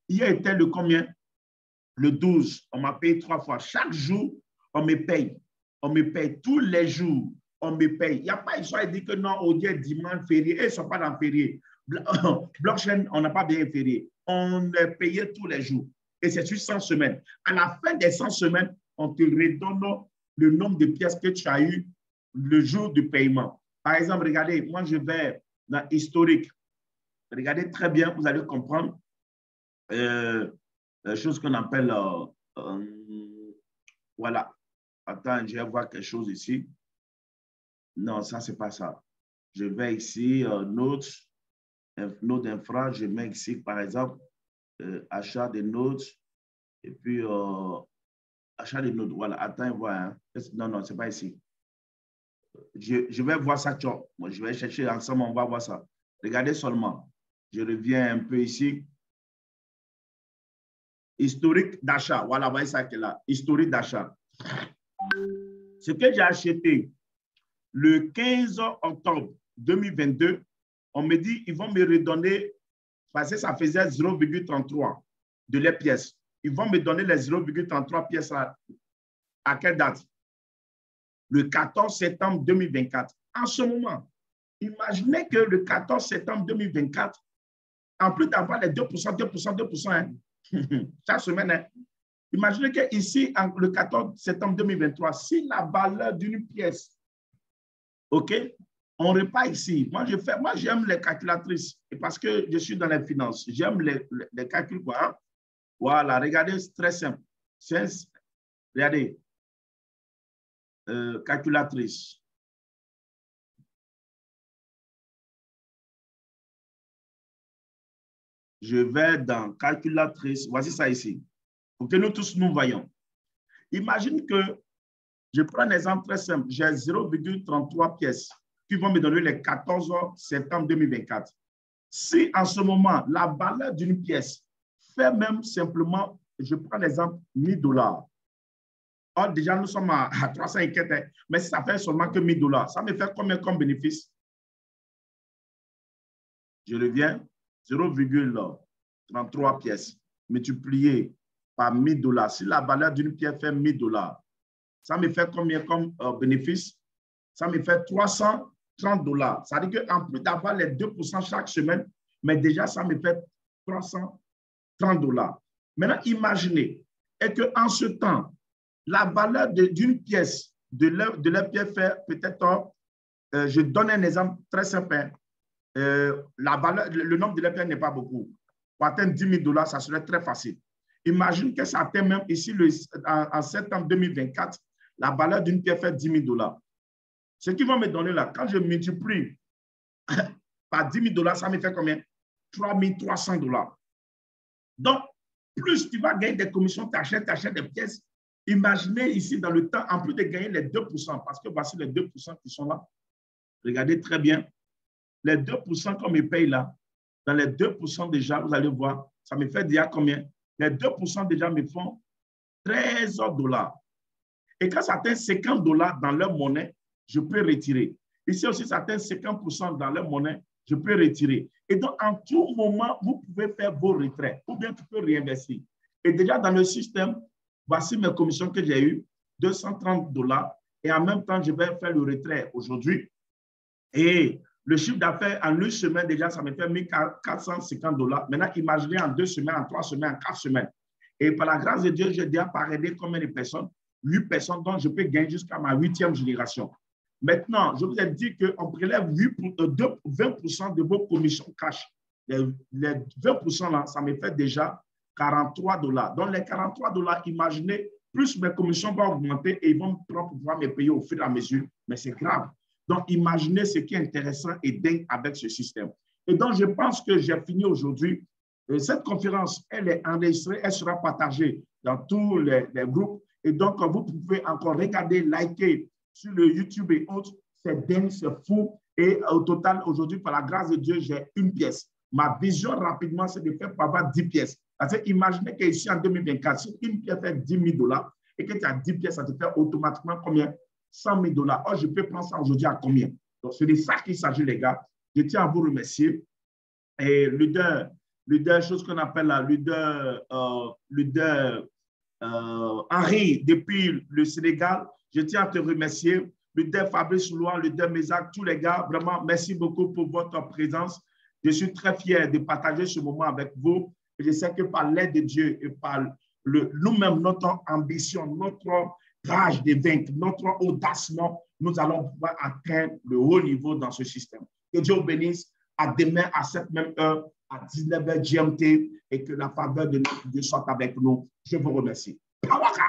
Hier était le combien? Le 12, on m'a payé 3 fois. Chaque jour, on me paye. On me paye tous les jours. On me paye. Il n'y a pas histoire de dire que non, au dia dimanche, férié. Ils ne sont pas dans férié. Blockchain, on n'a pas bien férié. On est payé tous les jours. Et c'est sur 100 semaines. À la fin des 100 semaines, on te redonne le nombre de pièces que tu as eu le jour du paiement. Par exemple, regardez, moi, je vais dans historique. Regardez très bien, vous allez comprendre la chose qu'on appelle, voilà. Attends, je vais voir quelque chose ici. Non, ça, c'est pas ça. Je vais ici, notes infra, je mets ici, par exemple, achat des notes, et puis achat des notes. Voilà, attends, voilà. Hein. Non, non, c'est pas ici. Je vais voir ça, moi, je vais chercher ensemble, on va voir ça. Regardez seulement. Je reviens un peu ici. Historique d'achat. Voilà, voyez ça qui est là. Historique d'achat. Ce que j'ai acheté le 15 octobre 2022, on me dit ils vont me redonner, parce que ça faisait 0,33 de les pièces. Ils vont me donner les 0,33 pièces à quelle date? Le 14 septembre 2024. En ce moment, imaginez que le 14 septembre 2024, en plus d'avoir les 2%, 2%, 2%, hein, chaque semaine, hein, imaginez qu'ici, le 14 septembre 2023, si la valeur d'une pièce, OK, on repart ici. Moi, j'aime les calculatrices parce que je suis dans les finances. J'aime les calculs, quoi. Hein? Voilà, regardez, c'est très simple. Regardez, calculatrice. Je vais dans calculatrice. Voici ça ici. Pour que nous tous nous voyons. Imagine que je prends un exemple très simple. J'ai 0,33 pièces qui vont me donner le 14 septembre 2024. Si en ce moment, la valeur d'une pièce fait même simplement, je prends l'exemple, $1000. Or, déjà, nous sommes à 300 et quelques, mais si ça fait seulement que $1000, ça me fait combien comme bénéfice? Je reviens, 0,33 pièces multiplié par $1000. Si la valeur d'une pièce fait $1000, ça me fait combien comme bénéfice? Ça me fait $330. Ça veut dire qu'en plus d'avoir les 2% chaque semaine, mais déjà, ça me fait $330. Maintenant, imaginez, et qu'en ce temps, la valeur d'une pièce, de leur pièce fait peut-être, je donne un exemple très simple, la valeur, le nombre de leur pièces n'est pas beaucoup. Pour atteindre $10,000, ça serait très facile. Imagine que ça atteint même ici, en septembre 2024, la valeur d'une pièce fait $10,000. Ce qui va me donner là, quand je multiplie par $10,000, ça me fait combien? $3,300. Donc, plus tu vas gagner des commissions, tu achètes des pièces. Imaginez ici dans le temps, en plus de gagner les 2%, parce que voici les 2% qui sont là. Regardez très bien. Les 2% qu'on me paye là, dans les 2% déjà, vous allez voir, ça me fait déjà combien? Les 2% déjà me font $13. Et quand ça atteint $50 dans leur monnaie, je peux retirer. Ici aussi, ça atteint 50% dans leur monnaie, je peux retirer. Et donc, en tout moment, vous pouvez faire vos retraits ou bien tu peux réinvestir. Et déjà, dans le système, voici mes commissions que j'ai eues, $230. Et en même temps, je vais faire le retrait aujourd'hui. Et le chiffre d'affaires, en une semaine, déjà, ça me fait $1,450. Maintenant, imaginez en 2 semaines, en 3 semaines, en 4 semaines. Et par la grâce de Dieu, j'ai déjà parrainé combien de personnes? 8 personnes, dont je peux gagner jusqu'à ma 8e génération. Maintenant, je vous ai dit qu'on prélève 20% de vos commissions cash. Les 20% là, ça me fait déjà $43. Donc, les $43, imaginez, plus mes commissions vont augmenter et ils vont pouvoir me payer au fur et à mesure. Mais c'est grave. Donc, imaginez ce qui est intéressant et dingue avec ce système. Et donc, je pense que j'ai fini aujourd'hui. Cette conférence, elle est enregistrée, elle sera partagée dans tous les groupes. Et donc, vous pouvez encore regarder, liker sur le YouTube et autres. C'est dingue, c'est fou. Et au total, aujourd'hui, par la grâce de Dieu, j'ai une pièce. Ma vision rapidement, c'est de faire pas avoir 10 pièces. Parce que imaginez qu'ici, en 2024, si une pièce fait $10,000 et que tu as 10 pièces, ça te fait automatiquement combien? $100,000. Or, je peux prendre ça aujourd'hui à combien? Donc, c'est de ça qu'il s'agit, les gars. Je tiens à vous remercier. Et leader, chose qu'on appelle la leader Henri, depuis le Sénégal, je tiens à te remercier. Leader Fabrice Soulois, leader Mézac, tous les gars, vraiment, merci beaucoup pour votre présence. Je suis très fier de partager ce moment avec vous. Et je sais que par l'aide de Dieu et par nous-mêmes, notre ambition, notre rage de vaincre, notre audacement, nous allons pouvoir atteindre le haut niveau dans ce système. Que Dieu vous bénisse. À demain, à cette même heure, à 19h GMT, et que la faveur de notre Dieu soit avec nous. Je vous remercie. Pawaka!